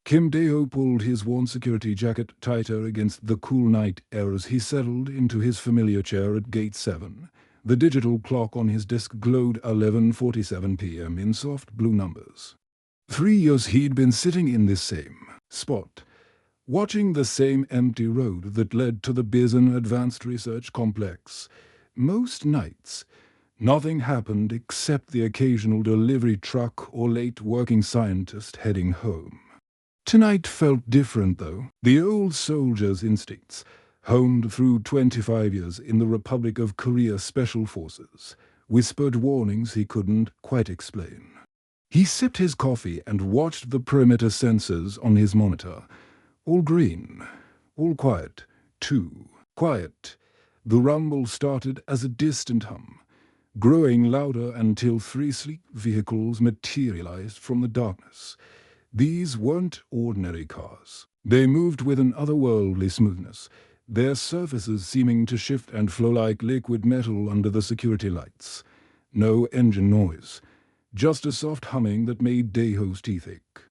Kim Deo pulled his worn security jacket tighter against the cool night air as he settled into his familiar chair at Gate 7. The digital clock on his desk glowed 11:47 p.m. in soft blue numbers. 3 years he'd been sitting in this same spot, watching the same empty road that led to the Bison Advanced Research Complex. Most nights, nothing happened except the occasional delivery truck or late working scientist heading home. Tonight felt different, though. The old soldier's instincts, honed through 25 years in the Republic of Korea Special Forces, whispered warnings he couldn't quite explain. He sipped his coffee and watched the perimeter sensors on his monitor. All green, all quiet, too quiet. The rumble started as a distant hum, growing louder until 3 sleek vehicles materialized from the darkness. These weren't ordinary cars. They moved with an otherworldly smoothness, their surfaces seeming to shift and flow like liquid metal under the security lights. No engine noise, just a soft humming that made Daeho's teeth ache.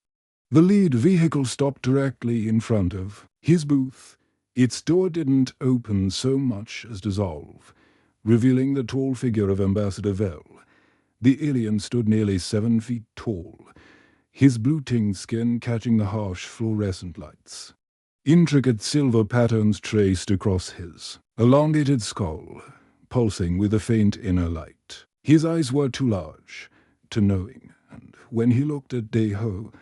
The lead vehicle stopped directly in front of his booth. Its door didn't open so much as dissolve, revealing the tall figure of Ambassador Vell. The alien stood nearly 7 feet tall, his blue-tinged skin catching the harsh fluorescent lights. Intricate silver patterns traced across his elongated skull, pulsing with a faint inner light. His eyes were too large, too knowing, and when he looked at Daeho,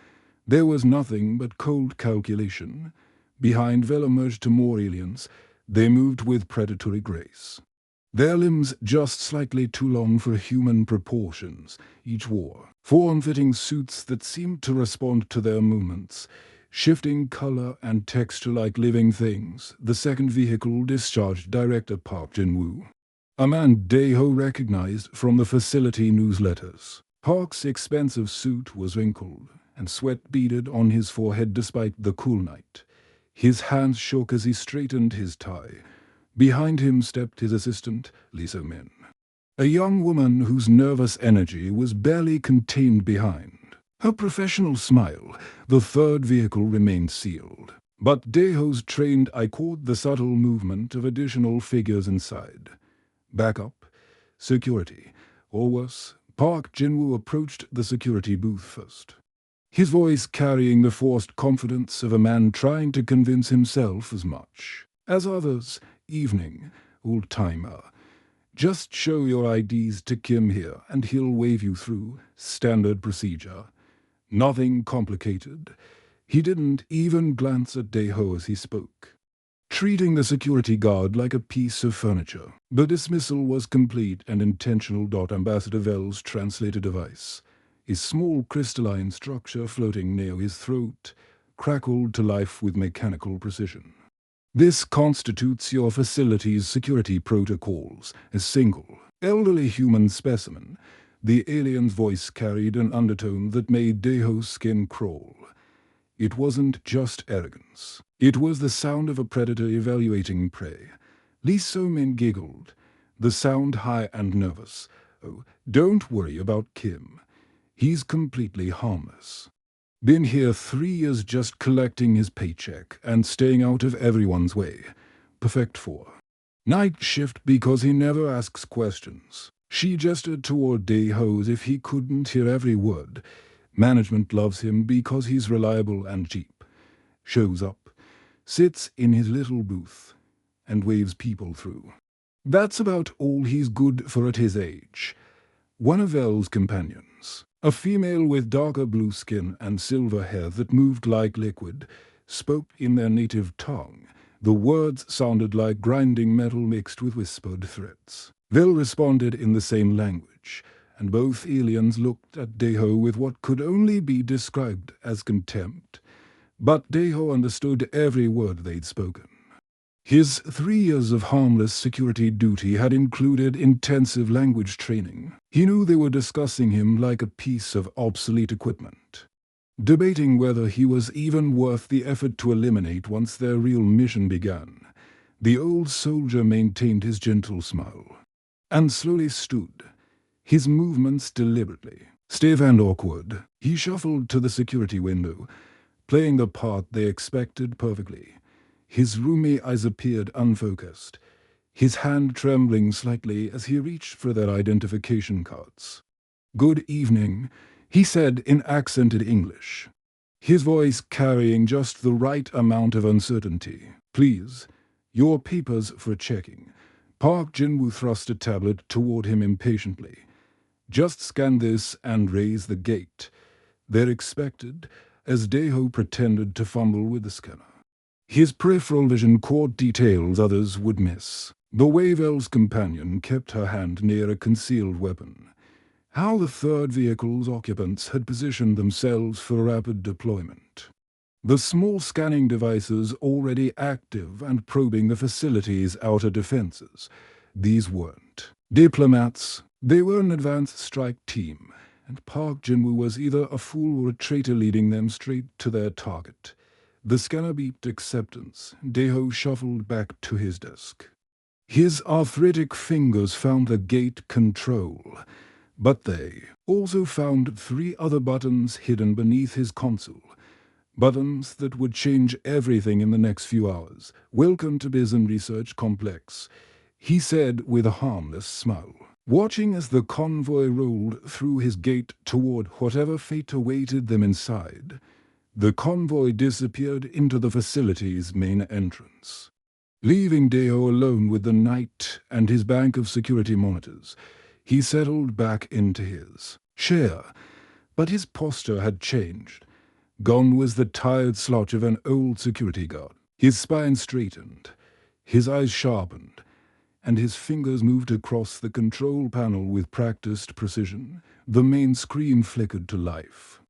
there was nothing but cold calculation. Behind Vell emerged more aliens. They moved with predatory grace. Their limbs just slightly too long for human proportions. Each wore form-fitting suits that seemed to respond to their movements, shifting color and texture like living things. The second vehicle discharged Director Park Jin-woo, a man Daeho recognized from the facility newsletters. Park's expensive suit was wrinkled, and sweat beaded on his forehead despite the cool night. His hands shook as he straightened his tie. Behind him stepped his assistant, Lee So-min, a young woman whose nervous energy was barely contained behind her professional smile. The third vehicle remained sealed, but Daeho's trained eye caught the subtle movement of additional figures inside. Backup, security, or worse. Park Jin-woo approached the security booth first, his voice carrying the forced confidence of a man trying to convince himself as much as others. Evening, old-timer. Just show your IDs to Kim here, and he'll wave you through. Standard procedure. Nothing complicated. He didn't even glance at Daeho as he spoke, treating the security guard like a piece of furniture. The dismissal was complete and intentional. Ambassador Vell's translator device, his small crystalline structure floating near his throat, crackled to life with mechanical precision. This constitutes your facility's security protocols. A single, elderly human specimen. The alien's voice carried an undertone that made Daeho's skin crawl. It wasn't just arrogance. It was the sound of a predator evaluating prey. Lee So-min giggled, the sound high and nervous. Oh, don't worry about Kim. He's completely harmless. Been here 3 years just collecting his paycheck and staying out of everyone's way. Perfect for night shift because he never asks questions. She gestured toward Daeho as if he couldn't hear every word. Management loves him because he's reliable and cheap. Shows up, sits in his little booth, and waves people through. That's about all he's good for at his age. One of Vell's companions, a female with darker blue skin and silver hair that moved like liquid, spoke in their native tongue. The words sounded like grinding metal mixed with whispered threats. Vell responded in the same language, and both aliens looked at Daeho with what could only be described as contempt. But Daeho understood every word they'd spoken. His 3 years of harmless security duty had included intensive language training. He knew they were discussing him like a piece of obsolete equipment, debating whether he was even worth the effort to eliminate once their real mission began. The old soldier maintained his gentle smile, and slowly stood, his movements deliberately stiff and awkward. He shuffled to the security window, playing the part they expected perfectly. His roomy eyes appeared unfocused, his hand trembling slightly as he reached for their identification cards. "Good evening," he said in accented English, his voice carrying just the right amount of uncertainty. "Please, your papers for checking." Park Jin-woo thrust a tablet toward him impatiently. "Just scan this and raise the gate." "They're expected," as Dae-ho pretended to fumble with the scanner. His peripheral vision caught details others would miss. The Wavel's companion kept her hand near a concealed weapon. How the third vehicle's occupants had positioned themselves for rapid deployment. The small scanning devices already active and probing the facility's outer defenses. These weren't diplomats. They were an advanced strike team, and Park Jin-woo was either a fool or a traitor leading them straight to their target. The scanner beeped acceptance. Dae-ho shuffled back to his desk. His arthritic fingers found the gate control, but they also found 3 other buttons hidden beneath his console. Buttons that would change everything in the next few hours. "Welcome to Bison Research Complex," he said with a harmless smile, watching as the convoy rolled through his gate toward whatever fate awaited them inside. The convoy disappeared into the facility's main entrance, leaving Dae-ho alone with the night and his bank of security monitors. He settled back into his chair, but his posture had changed. Gone was the tired slouch of an old security guard. His spine straightened, his eyes sharpened, and his fingers moved across the control panel with practiced precision. The main screen flickered to life,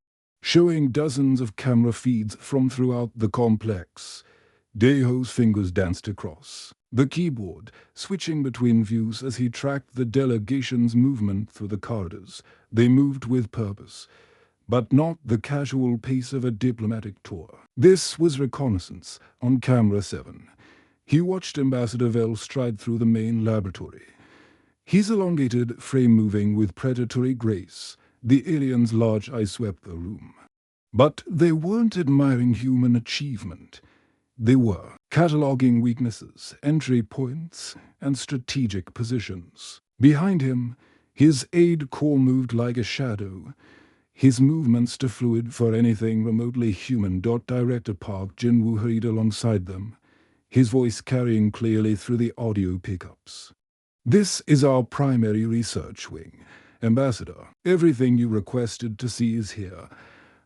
showing dozens of camera feeds from throughout the complex. Dae-ho's fingers danced across the keyboard, switching between views as he tracked the delegation's movement through the corridors. They moved with purpose, but not the casual pace of a diplomatic tour. This was reconnaissance on camera 7. He watched Ambassador Vell stride through the main laboratory, his elongated frame moving with predatory grace. The aliens' large eyes swept the room. But they weren't admiring human achievement. They were cataloging weaknesses, entry points, and strategic positions. Behind him, his aide core moved like a shadow, his movements too fluid for anything remotely human. Director Park Jin-woo hurried alongside them, his voice carrying clearly through the audio pickups. "This is our primary research wing. Ambassador, everything you requested to see is here.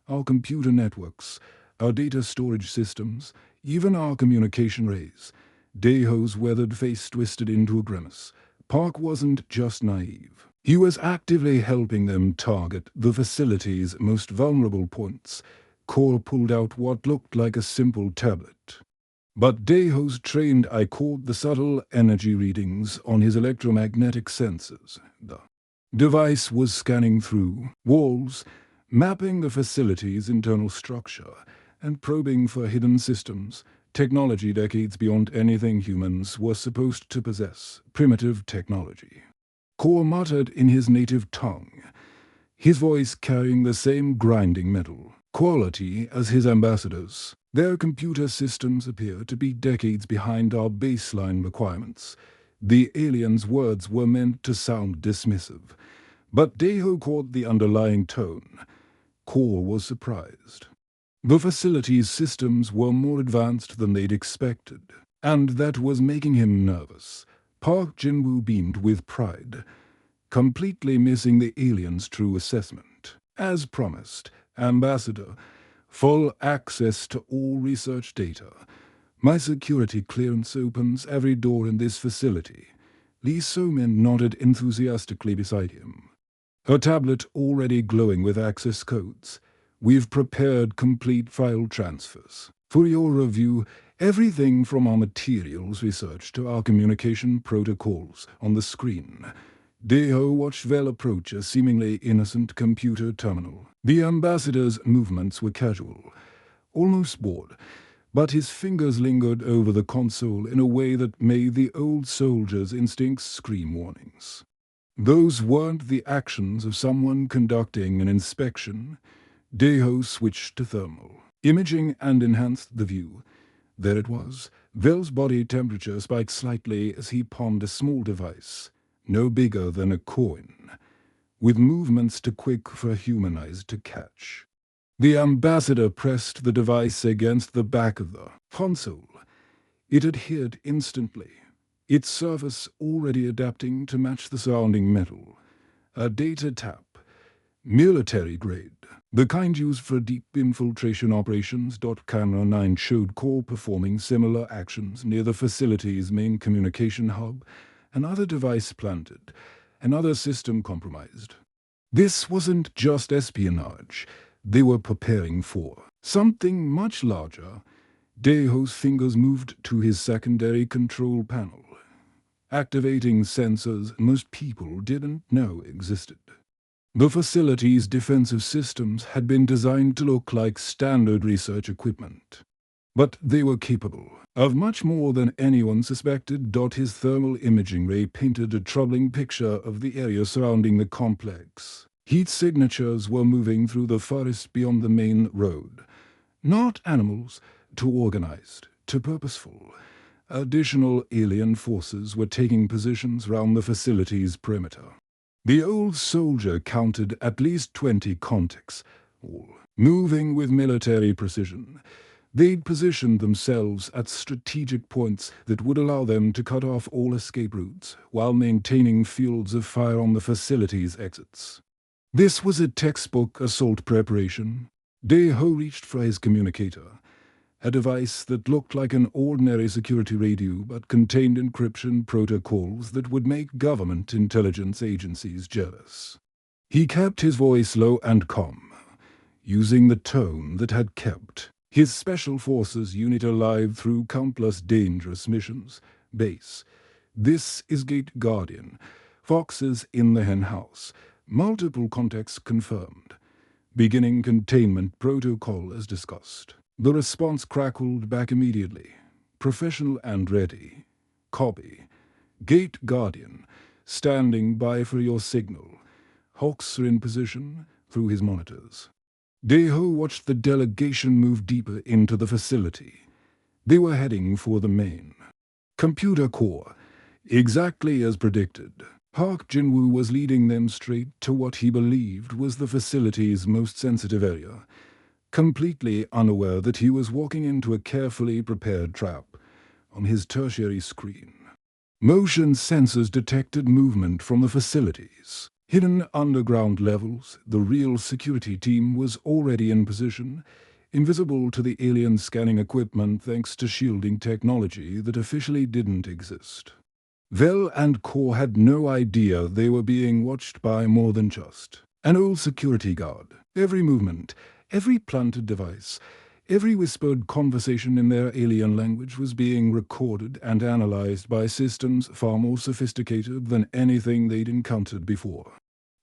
Our computer networks, our data storage systems, even our communication rays." Dae-ho's weathered face twisted into a grimace. Park wasn't just naive. He was actively helping them target the facility's most vulnerable points. Core pulled out what looked like a simple tablet, but Dae-ho's trained eye caught the subtle energy readings on his electromagnetic sensors. The device was scanning through walls, mapping the facility's internal structure, and probing for hidden systems, technology decades beyond anything humans were supposed to possess. Primitive technology. Core muttered in his native tongue, his voice carrying the same grinding metal quality as his ambassadors. "Their computer systems appear to be decades behind our baseline requirements." The aliens' words were meant to sound dismissive, but Dae-ho caught the underlying tone. Core was surprised. The facility's systems were more advanced than they'd expected, and that was making him nervous. Park Jin-woo beamed with pride, completely missing the aliens' true assessment. "As promised, Ambassador, full access to all research data. My security clearance opens every door in this facility." Lee So-min nodded enthusiastically beside him, her tablet already glowing with access codes. "We've prepared complete file transfers for your review, everything from our materials research to our communication protocols on the screen." Dae-ho watched Vell approach a seemingly innocent computer terminal. The ambassador's movements were casual, almost bored, but his fingers lingered over the console in a way that made the old soldier's instincts scream warnings. Those weren't the actions of someone conducting an inspection. Dae-ho switched to thermal. imaging and enhanced the view. There it was. Vel's body temperature spiked slightly as he palmed a small device, no bigger than a coin, with movements too quick for human eyes to catch. The ambassador pressed the device against the back of the console. It adhered instantly, its surface already adapting to match the surrounding metal. A data tap, military grade, the kind used for deep infiltration operations. Camera 9 showed Core performing similar actions near the facility's main communication hub, another device planted, another system compromised. This wasn't just espionage. They were preparing for something much larger. Deho's fingers moved to his secondary control panel, activating sensors most people didn't know existed. The facility's defensive systems had been designed to look like standard research equipment, but they were capable of much more than anyone suspected. His thermal imaging ray painted a troubling picture of the area surrounding the complex. Heat signatures were moving through the forest beyond the main road. Not animals, too organized, too purposeful. Additional alien forces were taking positions round the facility's perimeter. The old soldier counted at least 20 contacts, all moving with military precision. They'd positioned themselves at strategic points that would allow them to cut off all escape routes while maintaining fields of fire on the facility's exits. This was a textbook assault preparation. Deho reached for his communicator, a device that looked like an ordinary security radio but contained encryption protocols that would make government intelligence agencies jealous. He kept his voice low and calm, using the tone that had kept his Special Forces unit alive through countless dangerous missions. Base, this is Gate Guardian. Foxes in the hen house. Multiple contacts confirmed. Beginning containment protocol as discussed. The response crackled back immediately. Professional and ready. Copy. Gate Guardian, standing by for your signal. Hawks are in position through his monitors. Deho watched the delegation move deeper into the facility. They were heading for the main computer core, exactly as predicted. Park Jinwoo was leading them straight to what he believed was the facility's most sensitive area, completely unaware that he was walking into a carefully prepared trap. On his tertiary screen, motion sensors detected movement from the facilities. Hidden underground levels, the real security team was already in position, invisible to the alien scanning equipment thanks to shielding technology that officially didn't exist. Vel and Core had no idea they were being watched by more than just an old security guard. Every movement, every planted device, every whispered conversation in their alien language was being recorded and analyzed by systems far more sophisticated than anything they'd encountered before.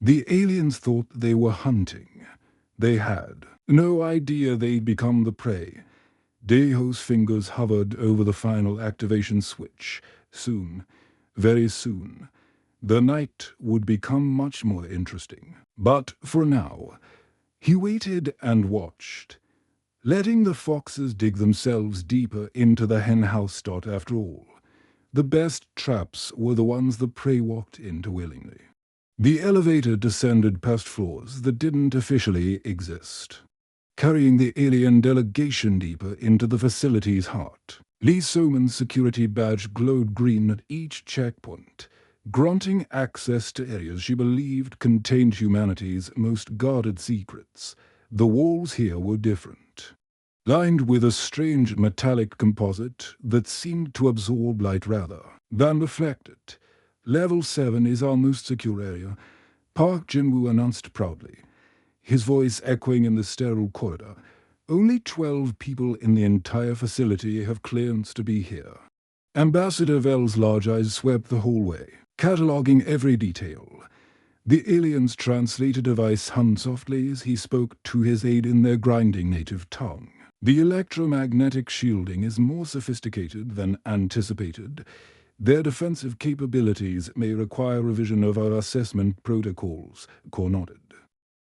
The aliens thought they were hunting. They had no idea they'd become the prey. Deho's fingers hovered over the final activation switch. Soon, very soon, the night would become much more interesting. But for now, he waited and watched, letting the foxes dig themselves deeper into the hen house. After all, the best traps were the ones the prey walked into willingly. The elevator descended past floors that didn't officially exist, carrying the alien delegation deeper into the facility's heart. Lee Soman's security badge glowed green at each checkpoint, granting access to areas she believed contained humanity's most guarded secrets. The walls here were different, lined with a strange metallic composite that seemed to absorb light rather than reflect it. Level 7 is our most secure area, Park Jinwoo announced proudly, his voice echoing in the sterile corridor. Only 12 people in the entire facility have clearance to be here. Ambassador Vel's large eyes swept the hallway, cataloging every detail. The alien's translator device hummed softly as he spoke to his aide in their grinding native tongue. The electromagnetic shielding is more sophisticated than anticipated. Their defensive capabilities may require revision of our assessment protocols. Core nodded.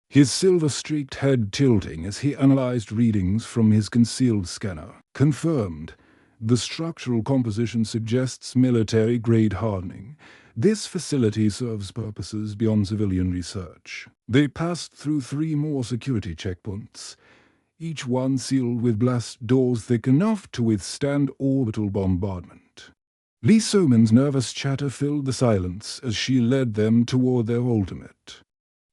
his silver-streaked head tilting as he analyzed readings from his concealed scanner. Confirmed. The structural composition suggests military-grade hardening. This facility serves purposes beyond civilian research. They passed through 3 more security checkpoints, each one sealed with blast doors thick enough to withstand orbital bombardment. Lee So-min's nervous chatter filled the silence as she led them toward their ultimate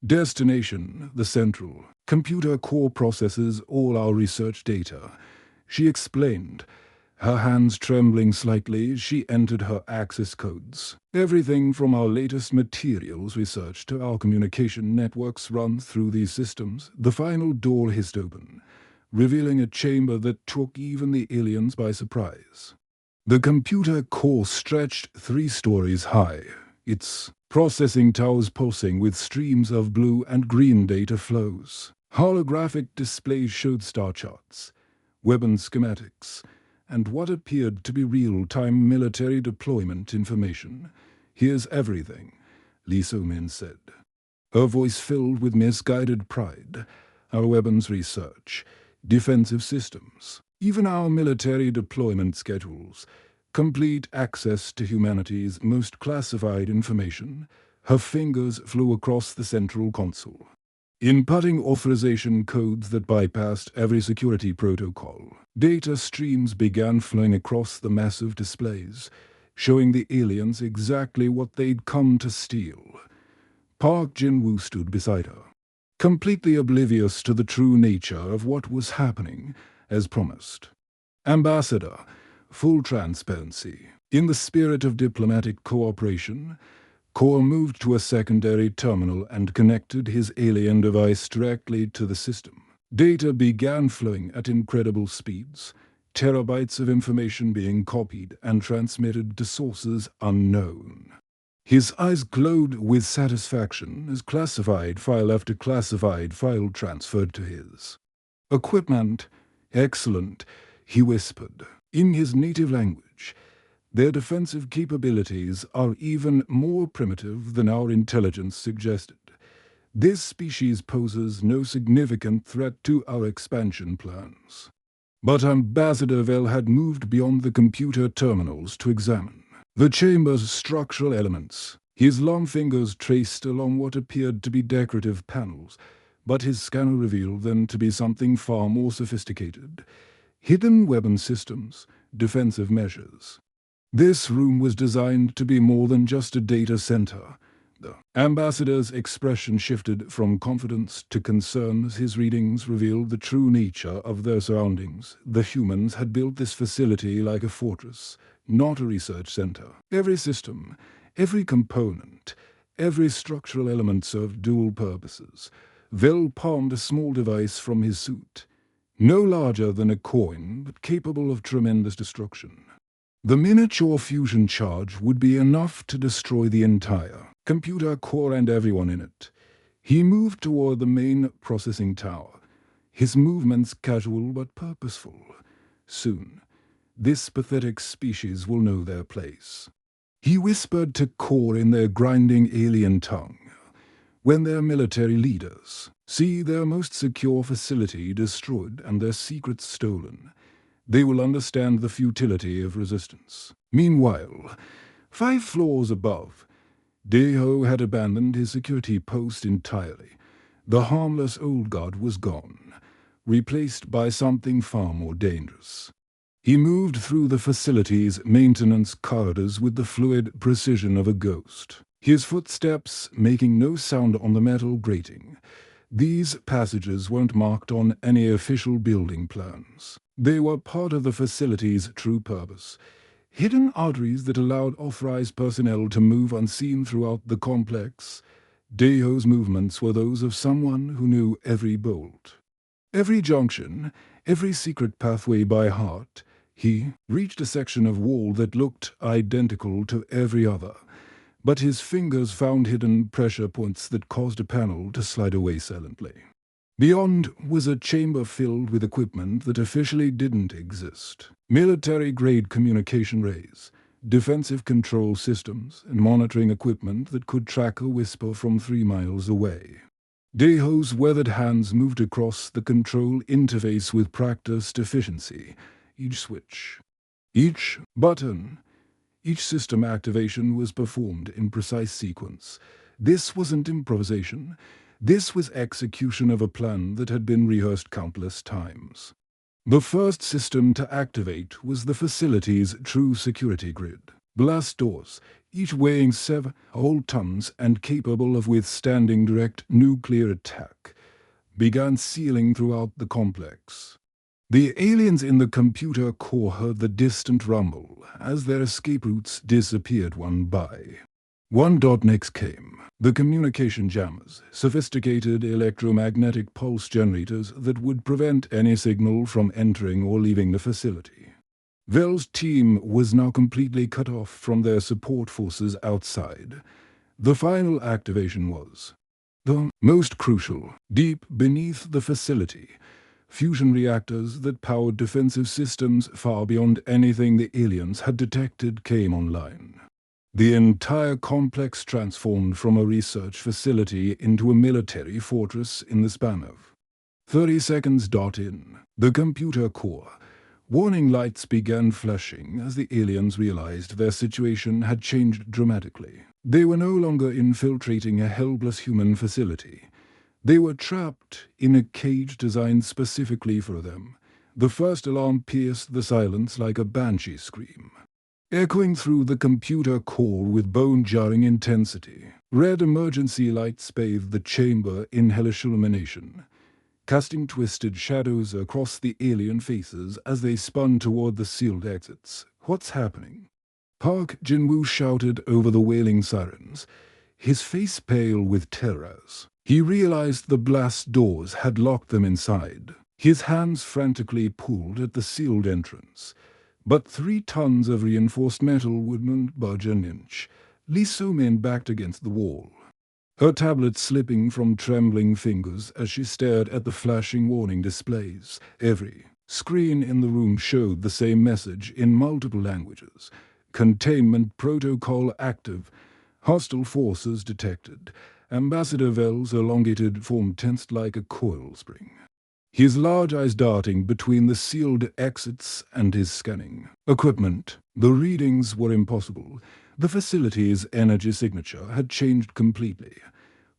destination, the central computer core processes all our research data, she explained, her hands trembling slightly as she entered her access codes. Everything from our latest materials research to our communication networks run through these systems. The final door hissed open, revealing a chamber that took even the aliens by surprise. The computer core stretched 3 stories high, its processing towers pulsing with streams of blue and green data flows. Holographic displays showed star charts, weapon schematics, and what appeared to be real-time military deployment information. "Here's everything," Lee So-min said, her voice filled with misguided pride. "Our weapons research, defensive systems, even our military deployment schedules, complete access to humanity's most classified information." Her fingers flew across the central console, inputting authorization codes that bypassed every security protocol. Data streams began flowing across the massive displays, showing the aliens exactly what they'd come to steal. Park Jin-woo stood beside her, completely oblivious to the true nature of what was happening, as promised. "Ambassador, full transparency." In the spirit of diplomatic cooperation, Core moved to a secondary terminal and connected his alien device directly to the system. Data began flowing at incredible speeds, terabytes of information being copied and transmitted to sources unknown. His eyes glowed with satisfaction as classified file after classified file transferred to his. "Equipment, excellent," he whispered, in his native language. "Their defensive capabilities are even more primitive than our intelligence suggested. This species poses no significant threat to our expansion plans." But Ambassador Vell had moved beyond the computer terminals to examine the chamber's structural elements. His long fingers traced along what appeared to be decorative panels, but his scanner revealed them to be something far more sophisticated. Hidden weapon systems, defensive measures. This room was designed to be more than just a data center. The ambassador's expression shifted from confidence to concern as his readings revealed the true nature of their surroundings. The humans had built this facility like a fortress, not a research center. Every system, every component, every structural element served dual purposes. Vell palmed a small device from his suit, no larger than a coin, but capable of tremendous destruction. The miniature fusion charge would be enough to destroy the entire computer core and everyone in it. He moved toward the main processing tower, his movements casual but purposeful. Soon, this pathetic species will know their place. He whispered to Core in their grinding alien tongue. When their military leaders see their most secure facility destroyed and their secrets stolen, they will understand the futility of resistance. Meanwhile, 5 floors above, Daeho had abandoned his security post entirely. The harmless old god was gone, replaced by something far more dangerous. He moved through the facility's maintenance corridors with the fluid precision of a ghost, his footsteps making no sound on the metal grating. These passages weren't marked on any official building plans. They were part of the facility's true purpose, hidden arteries that allowed authorized personnel to move unseen throughout the complex. Daeho's movements were those of someone who knew every bolt, every junction, every secret pathway by heart. He reached a section of wall that looked identical to every other, but his fingers found hidden pressure points that caused a panel to slide away silently. Beyond was a chamber filled with equipment that officially didn't exist. Military-grade communication rays, defensive control systems, and monitoring equipment that could track a whisper from 3 miles away. Daeho's weathered hands moved across the control interface with practiced efficiency. Each switch, each button, each system activation was performed in precise sequence. This wasn't improvisation. This was execution of a plan that had been rehearsed countless times. The first system to activate was the facility's true security grid. Blast doors, each weighing 7 whole tons and capable of withstanding direct nuclear attack, began sealing throughout the complex. The aliens in the computer core heard the distant rumble as their escape routes disappeared one by one. Next came the communication jammers, sophisticated electromagnetic pulse generators that would prevent any signal from entering or leaving the facility. Vel's team was now completely cut off from their support forces outside. The final activation was the most crucial. Deep beneath the facility, fusion reactors that powered defensive systems far beyond anything the aliens had detected came online. The entire complex transformed from a research facility into a military fortress in the span of 30 seconds. In the computer core, warning lights began flashing as the aliens realized their situation had changed dramatically. They were no longer infiltrating a helpless human facility. They were trapped in a cage designed specifically for them. The first alarm pierced the silence like a banshee scream, echoing through the computer core with bone-jarring intensity. Red emergency lights bathed the chamber in hellish illumination, casting twisted shadows across the alien faces as they spun toward the sealed exits. "What's happening?" Park Jin-woo shouted over the wailing sirens, his face pale with terror. He realized the blast doors had locked them inside. His hands frantically pulled at the sealed entrance, but 3 tons of reinforced metal wouldn't budge an inch. Lee So-min backed against the wall, her tablet slipping from trembling fingers as she stared at the flashing warning displays. Every screen in the room showed the same message in multiple languages. Containment protocol active. Hostile forces detected. Ambassador Vel's elongated form tensed like a coil spring, his large eyes darting between the sealed exits and his scanning equipment. The readings were impossible. The facility's energy signature had changed completely,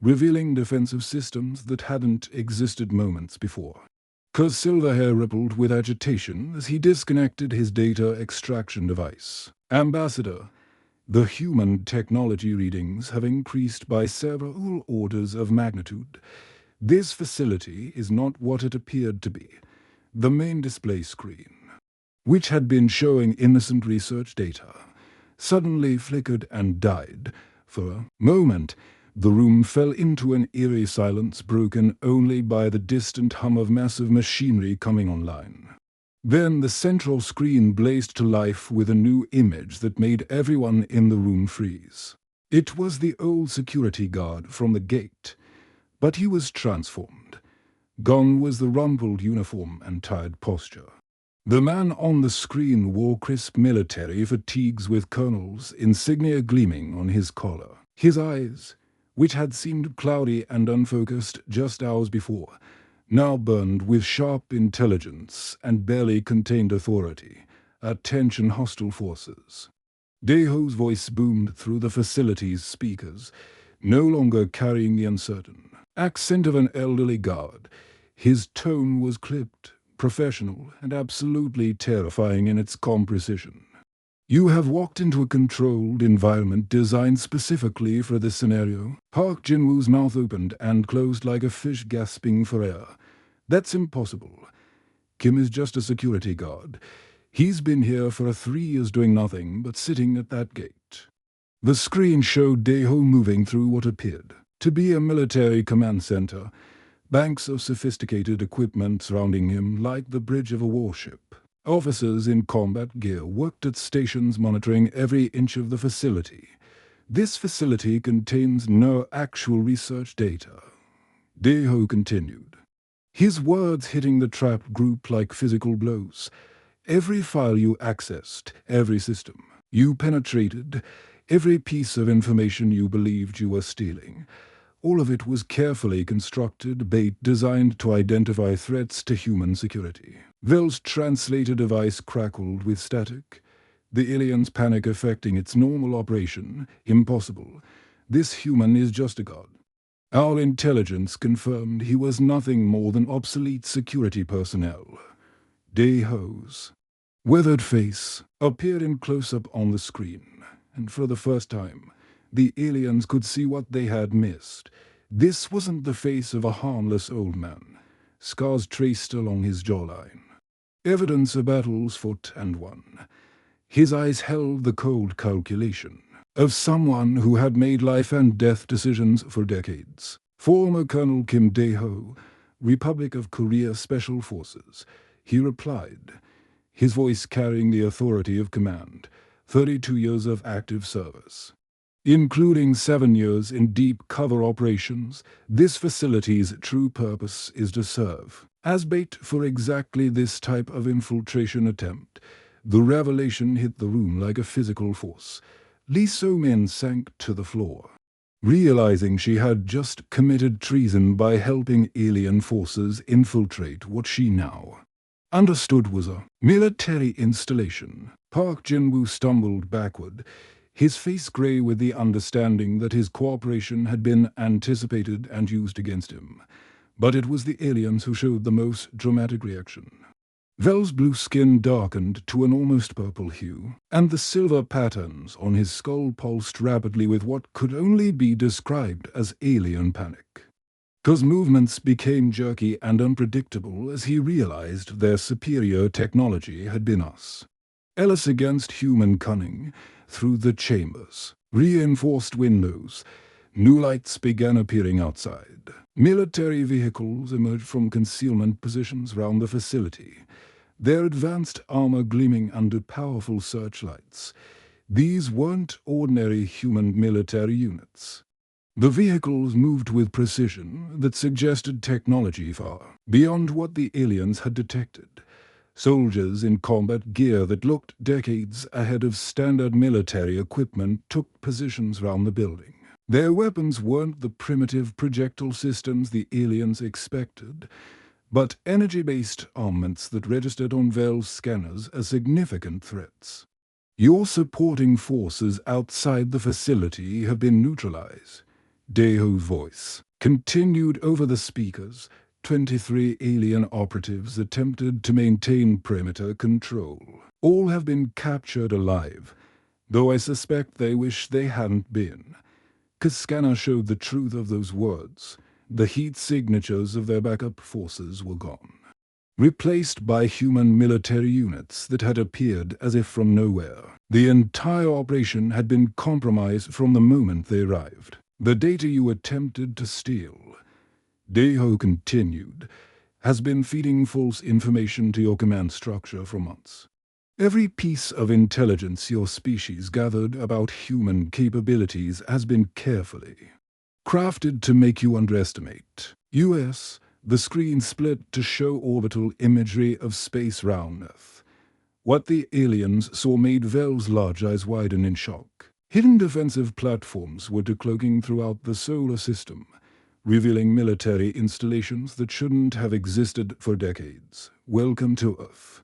revealing defensive systems that hadn't existed moments before. Kur's silver hair rippled with agitation as he disconnected his data extraction device. "Ambassador, the human technology readings have increased by several orders of magnitude. This facility is not what it appeared to be." The main display screen, which had been showing innocent research data, suddenly flickered and died. For a moment, the room fell into an eerie silence broken only by the distant hum of massive machinery coming online. Then the central screen blazed to life with a new image that made everyone in the room freeze. It was the old security guard from the gate, but he was transformed. Gone was the rumpled uniform and tired posture. The man on the screen wore crisp military fatigues with colonel's insignia gleaming on his collar. His eyes, which had seemed cloudy and unfocused just hours before, now burned with sharp intelligence and barely contained authority. "Attention, hostile forces." Daeho's voice boomed through the facility's speakers, no longer carrying the uncertain accent of an elderly guard. His tone was clipped, professional, and absolutely terrifying in its calm precision. "You have walked into a controlled environment designed specifically for this scenario." Park Jin-woo's mouth opened and closed like a fish gasping for air. "That's impossible. Kim is just a security guard. He's been here for 3 years doing nothing but sitting at that gate." The screen showed Daeho moving through what appeared to be a military command center, banks of sophisticated equipment surrounding him like the bridge of a warship. Officers in combat gear worked at stations monitoring every inch of the facility. "This facility contains no actual research data," Daeho continued, his words hitting the trapped group like physical blows. "Every file you accessed, every system you penetrated, every piece of information you believed you were stealing, All of it was carefully constructed bait designed to identify threats to human security. Vel's translator device crackled with static. The alien's panic affecting its normal operation. Impossible. This human is just a god. Our intelligence confirmed he was nothing more than obsolete security personnel. Day-Ho's weathered face appeared in close-up on the screen, and for the first time, the aliens could see what they had missed. This wasn't the face of a harmless old man. Scars traced along his jawline. Evidence of battles fought and won. His eyes held the cold calculation of someone who had made life and death decisions for decades. Former Colonel Kim Dae-ho, Republic of Korea Special Forces. He replied, his voice carrying the authority of command. 32 years of active service, including 7 years in deep cover operations. This facility's true purpose is to serve as bait for exactly this type of infiltration attempt. The revelation hit the room like a physical force. Lee So-min sank to the floor, realizing she had just committed treason by helping alien forces infiltrate what she now understood was a military installation. Park Jin-woo stumbled backward, his face gray with the understanding that his cooperation had been anticipated and used against him. But it was the aliens who showed the most dramatic reaction. Vel's blue skin darkened to an almost purple hue, and the silver patterns on his skull pulsed rapidly with what could only be described as alien panic. Cause movements became jerky and unpredictable as he realized their superior technology had been us. Ellis against human cunning, through the chambers, reinforced windows, new lights began appearing outside. Military vehicles emerged from concealment positions round the facility, their advanced armor gleaming under powerful searchlights. These weren't ordinary human military units. The vehicles moved with precision that suggested technology far beyond what the aliens had detected. Soldiers in combat gear that looked decades ahead of standard military equipment took positions round the building. Their weapons weren't the primitive projectile systems the aliens expected, but energy-based armaments that registered on Vel's scanners as significant threats. Your supporting forces outside the facility have been neutralized. Dae-ho's voice continued over the speakers. 23 alien operatives attempted to maintain perimeter control. All have been captured alive, though I suspect they wish they hadn't been. Cause scanner showed the truth of those words. The heat signatures of their backup forces were gone, replaced by human military units that had appeared as if from nowhere. The entire operation had been compromised from the moment they arrived. The data you attempted to steal, Dae-ho continued, has been feeding false information to your command structure for months. Every piece of intelligence your species gathered about human capabilities has been carefully crafted to make you underestimate. US, the screen split to show orbital imagery of space round Earth. What the aliens saw made Vel's large eyes widen in shock. Hidden defensive platforms were decloaking throughout the solar system, revealing military installations that shouldn't have existed for decades. Welcome to Earth,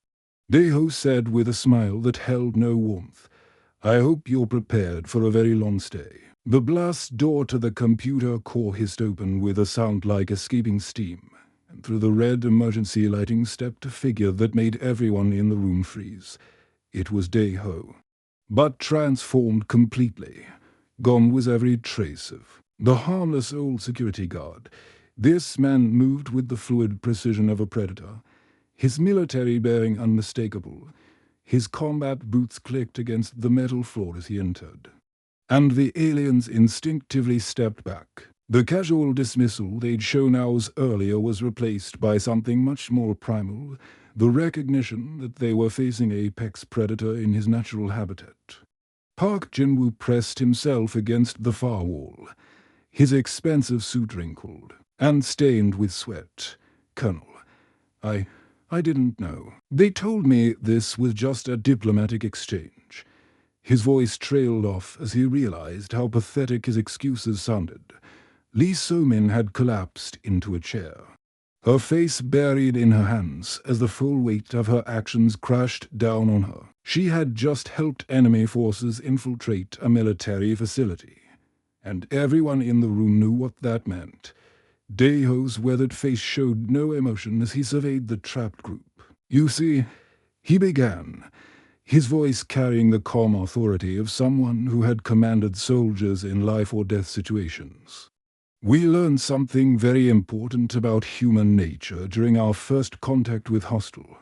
Dae-ho said with a smile that held no warmth. I hope you're prepared for a very long stay. The blast door to the computer core hissed open with a sound like escaping steam, and through the red emergency lighting stepped a figure that made everyone in the room freeze. It was Dae-ho, but transformed completely. Gone was every trace of the harmless old security guard. This man moved with the fluid precision of a predator, his military bearing unmistakable. His combat boots clicked against the metal floor as he entered, and the aliens instinctively stepped back. The casual dismissal they'd shown hours earlier was replaced by something much more primal, the recognition that they were facing an apex predator in his natural habitat. Park Jin-woo pressed himself against the far wall, his expensive suit wrinkled and stained with sweat. Colonel, I didn't know. They told me this was just a diplomatic exchange. His voice trailed off as he realized how pathetic his excuses sounded. Lee So-min had collapsed into a chair, her face buried in her hands as the full weight of her actions crashed down on her. She had just helped enemy forces infiltrate a military facility, and everyone in the room knew what that meant. Daeho's weathered face showed no emotion as he surveyed the trapped group. "You see," he began, his voice carrying the calm authority of someone who had commanded soldiers in life-or-death situations. "We learned something very important about human nature during our first contact with hostile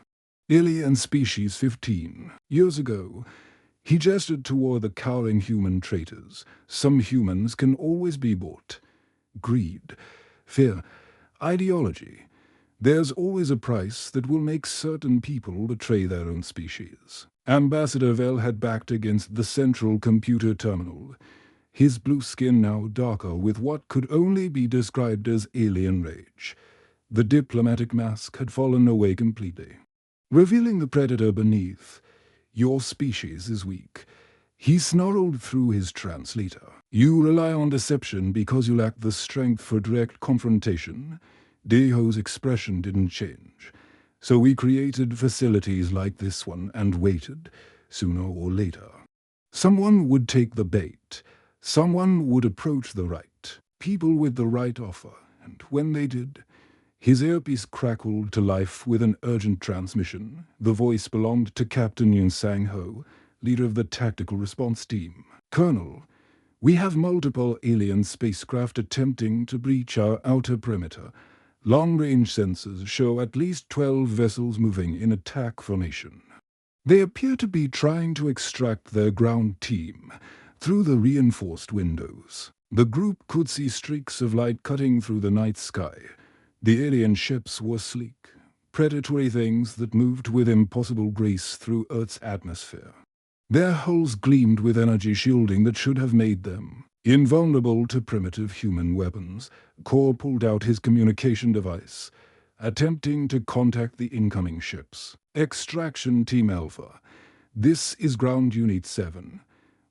alien species 15 years ago." He gestured toward the cowering human traitors. "Some humans can always be bought. Greed, fear, ideology. There's always a price that will make certain people betray their own species." Ambassador Vell had backed against the central computer terminal, his blue skin now darker with what could only be described as alien rage. The diplomatic mask had fallen away completely, revealing the predator beneath. "Your species is weak," he snarled through his translator. "You rely on deception because you lack the strength for direct confrontation." Daeho's expression didn't change. "So we created facilities like this one and waited. Sooner or later, someone would take the bait. Someone would approach the right people with the right offer, and when they did..." His earpiece crackled to life with an urgent transmission. The voice belonged to Captain Yun Sang-ho, leader of the Tactical Response Team. "Colonel, we have multiple alien spacecraft attempting to breach our outer perimeter. Long-range sensors show at least 12 vessels moving in attack formation. They appear to be trying to extract their ground team through the reinforced windows." The group could see streaks of light cutting through the night sky. The alien ships were sleek, predatory things that moved with impossible grace through Earth's atmosphere. Their hulls gleamed with energy shielding that should have made them invulnerable to primitive human weapons. Core pulled out his communication device, attempting to contact the incoming ships. "Extraction Team Alpha, this is Ground Unit 7.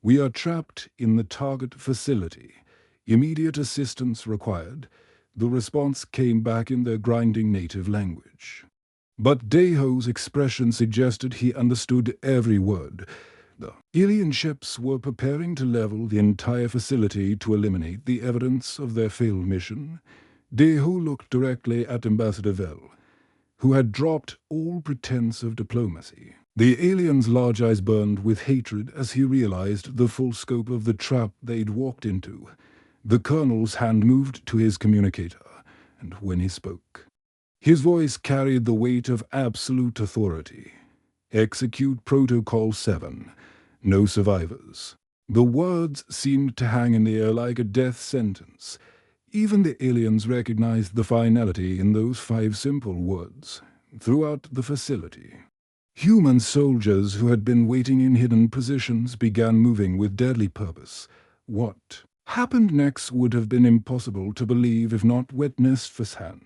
We are trapped in the target facility. Immediate assistance required." The response came back in their grinding native language. But Daeho's expression suggested he understood every word. The alien ships were preparing to level the entire facility to eliminate the evidence of their failed mission. Daeho looked directly at Ambassador Vell, who had dropped all pretense of diplomacy. The alien's large eyes burned with hatred as he realized the full scope of the trap they'd walked into. The colonel's hand moved to his communicator, and when he spoke, his voice carried the weight of absolute authority. "Execute Protocol 7. No survivors." The words seemed to hang in the air like a death sentence. Even the aliens recognized the finality in those 5 simple words. Throughout the facility, human soldiers who had been waiting in hidden positions began moving with deadly purpose. What happened next would have been impossible to believe if not witnessed firsthand.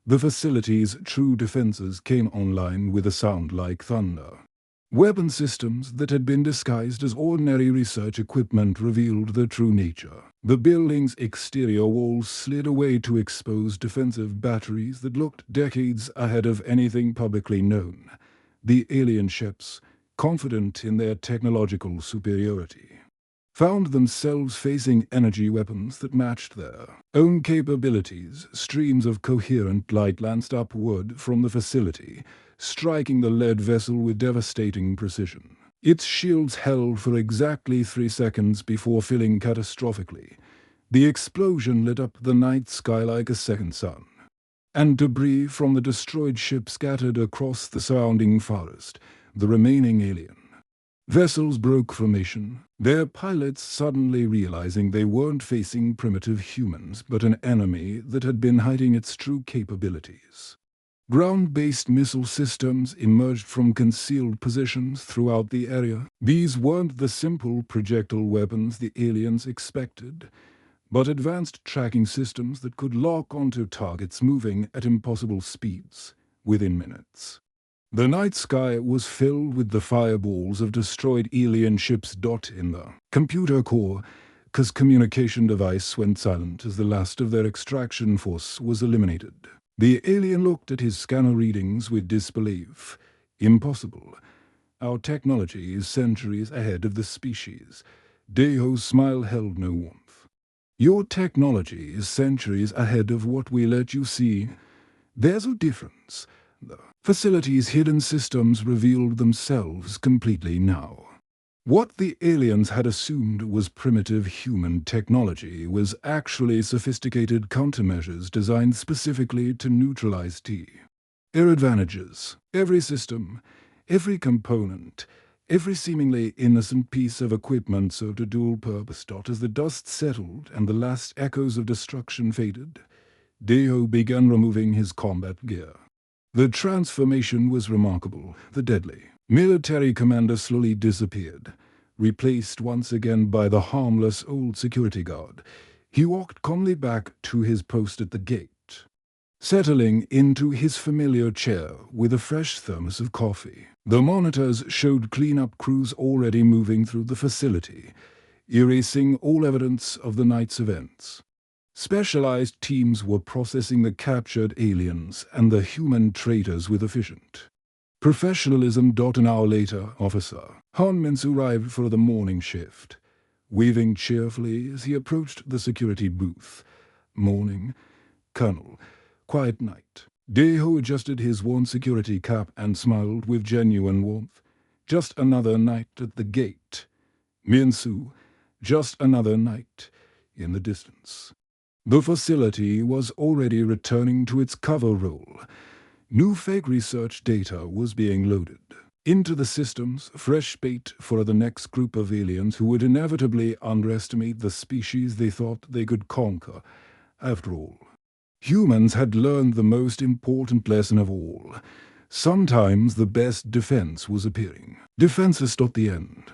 The facility's true defenses came online with a sound like thunder. Weapon systems that had been disguised as ordinary research equipment revealed their true nature. The building's exterior walls slid away to expose defensive batteries that looked decades ahead of anything publicly known. The alien ships, confident in their technological superiority, found themselves facing energy weapons that matched their own capabilities. Streams of coherent light lanced upward from the facility, striking the lead vessel with devastating precision. Its shields held for exactly 3 seconds before filling catastrophically. The explosion lit up the night sky like a second sun, and debris from the destroyed ship scattered across the surrounding forest. The remaining alien vessels broke formation, their pilots suddenly realizing they weren't facing primitive humans but an enemy that had been hiding its true capabilities. Ground-based missile systems emerged from concealed positions throughout the area. These weren't the simple projectile weapons the aliens expected, but advanced tracking systems that could lock onto targets moving at impossible speeds within minutes. The night sky was filled with the fireballs of destroyed alien ships. In the computer core, K's communication device went silent as the last of their extraction force was eliminated. The alien looked at his scanner readings with disbelief. Impossible. Our technology is centuries ahead of the species. Deho's smile held no warmth. Your technology is centuries ahead of what we let you see. There's a difference. The facility's hidden systems revealed themselves completely now. What the aliens had assumed was primitive human technology was actually sophisticated countermeasures designed specifically to neutralize T. Their advantages. Every system, every component, every seemingly innocent piece of equipment served a dual purpose. As the dust settled and the last echoes of destruction faded, Deho began removing his combat gear. The transformation was remarkable, the deadly military commander slowly disappeared, replaced once again by the harmless old security guard. He walked calmly back to his post at the gate, settling into his familiar chair with a fresh thermos of coffee. The monitors showed cleanup crews already moving through the facility, erasing all evidence of the night's events. Specialized teams were processing the captured aliens and the human traitors with efficient professionalism. An hour later, Officer Hanmans arrived for the morning shift, waving cheerfully as he approached the security booth. Morning, Colonel. Quiet night. Deho adjusted his worn security cap and smiled with genuine warmth. Just another night at the gate. Minsu. Just another night in the distance. The facility was already returning to its cover role. New fake research data was being loaded into the systems, fresh bait for the next group of aliens who would inevitably underestimate the species they thought they could conquer. After all, humans had learned the most important lesson of all. Sometimes the best defense was appearing. Defenses. The end.